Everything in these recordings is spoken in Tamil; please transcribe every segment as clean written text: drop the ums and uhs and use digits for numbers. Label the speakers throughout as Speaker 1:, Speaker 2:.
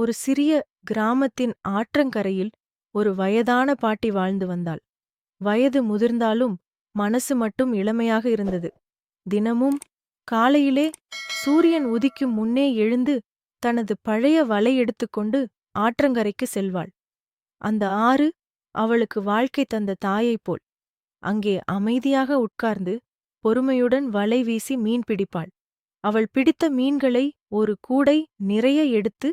Speaker 1: ஒரு சிறிய கிராமத்தின் ஆற்றங்கரையில் ஒரு வயதான பாட்டி வாழ்ந்து வந்தாள். வயது முதிர்ந்தாலும் மனசு மட்டும் இளமையாக இருந்தது. தினமும் காலையிலே சூரியன் உதிக்கும் முன்னே எழுந்து தனது பழைய வலை எடுத்துக்கொண்டு ஆற்றங்கரைக்கு செல்வாள். அந்த ஆறு அவளுக்கு வாழ்க்கை தந்த தாயைப் போல். அங்கே அமைதியாக உட்கார்ந்து பொறுமையுடன் வலை வீசி மீன் பிடிப்பாள். அவள் பிடித்த மீன்களை ஒரு கூடை நிறைய எடுத்து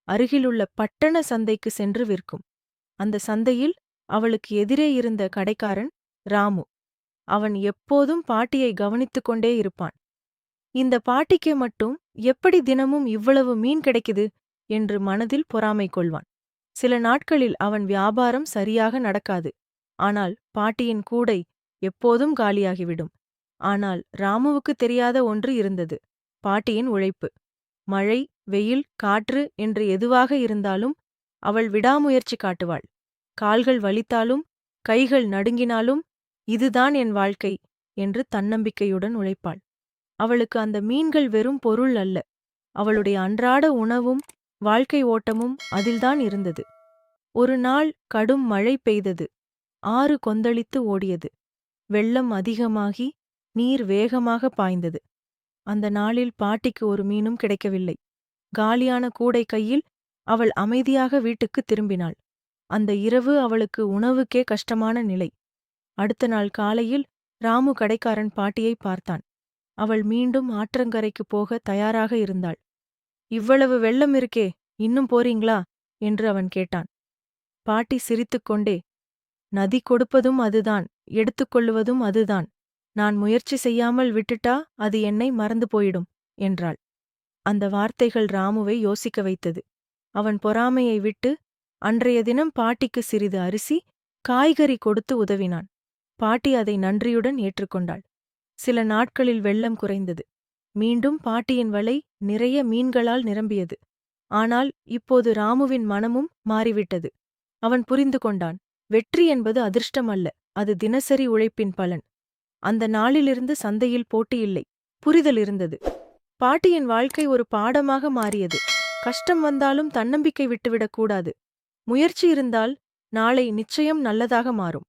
Speaker 1: அருகிலுள்ள பட்டண சந்தைக்கு சென்று விற்கும். அந்த சந்தையில் அவளுக்கு எதிரே இருந்த கடைக்காரன் ராமு. அவன் எப்போதும் பாட்டியை கவனித்துக் கொண்டே இருப்பான். இந்த பாட்டிக்கு மட்டும் எப்படி தினமும் இவ்வளவு மீன் கிடைக்குது என்று மனதில் பொறாமை கொள்வான். சில நாட்களில் அவன் வியாபாரம் சரியாக நடக்காது. ஆனால் பாட்டியின் கூடை எப்போதும் காலியாகிவிடும். ஆனால் ராமுவுக்கு தெரியாத ஒன்று இருந்தது. பாட்டியின் உழைப்பு. மழை, வெயில், காற்று என்று எதுவாக இருந்தாலும் அவள் விடாமுயற்சி காட்டுவாள். கால்கள் வலித்தாலும் கைகள் நடுங்கினாலும் இதுதான் என் வாழ்க்கை என்று தன்னம்பிக்கையுடன் உழைப்பாள். அவளுக்கு அந்த மீன்கள் வெறும் பொருள் அல்ல. அவளுடைய அன்றாட உணவும் வாழ்க்கை ஓட்டமும் அதில்தான் இருந்தது. ஒரு நாள் கடும் மழை பெய்தது. ஆறு கொந்தளித்து ஓடியது. வெள்ளம் அதிகமாகி நீர் வேகமாக பாய்ந்தது. அந்த நாளில் பாட்டிக்கு ஒரு மீனும் கிடைக்கவில்லை. காலியான கூடை கையில் அவள் அமைதியாக வீட்டுக்கு திரும்பினாள். அந்த இரவு அவளுக்கு உணவுக்கே கஷ்டமான நிலை. அடுத்த நாள் காலையில் ராமு கடைக்காரன் பாட்டியை பார்த்தான். அவள் மீண்டும் ஆற்றங்கரைக்கு போக தயாராக இருந்தாள். இவ்வளவு வெள்ளம் இருக்கே, இன்னும் போறீங்களா என்று அவன் கேட்டான். பாட்டி சிரித்துக்கொண்டே, நதி கொடுப்பதும் அதுதான், எடுத்துக்கொள்ளுவதும் அதுதான். நான் முயற்சி செய்யாமல் விட்டுட்டா அது என்னை மறந்து போயிடும் என்றாள். அந்த வார்த்தைகள் ராமுவை யோசிக்க வைத்தது. அவன் பொறாமையை விட்டு அன்றைய தினம் பாட்டிக்கு சிறிது அரிசி, காய்கறி கொடுத்து உதவினான். பாட்டி அதை நன்றியுடன் ஏற்றுக்கொண்டாள். சில நாட்களில் வெள்ளம் குறைந்தது. மீண்டும் பாட்டியின் வலை நிறைய மீன்களால் நிரம்பியது. ஆனால் இப்போது ராமுவின் மனமும் மாறிவிட்டது. அவன் புரிந்து கொண்டான். வெற்றி என்பது அதிர்ஷ்டம் அல்ல, அது தினசரி உழைப்பின் பலன். அந்த நாளிலிருந்து சந்தையில் போட்டியில்லை, புரிதல் இருந்தது. பாட்டியின் வாழ்க்கை ஒரு பாடமாக மாறியது. கஷ்டம் வந்தாலும் தன்னம்பிக்கை விட்டுவிடக் கூடாது. முயற்சி இருந்தால் நாளை நிச்சயம் நல்லதாக மாறும்.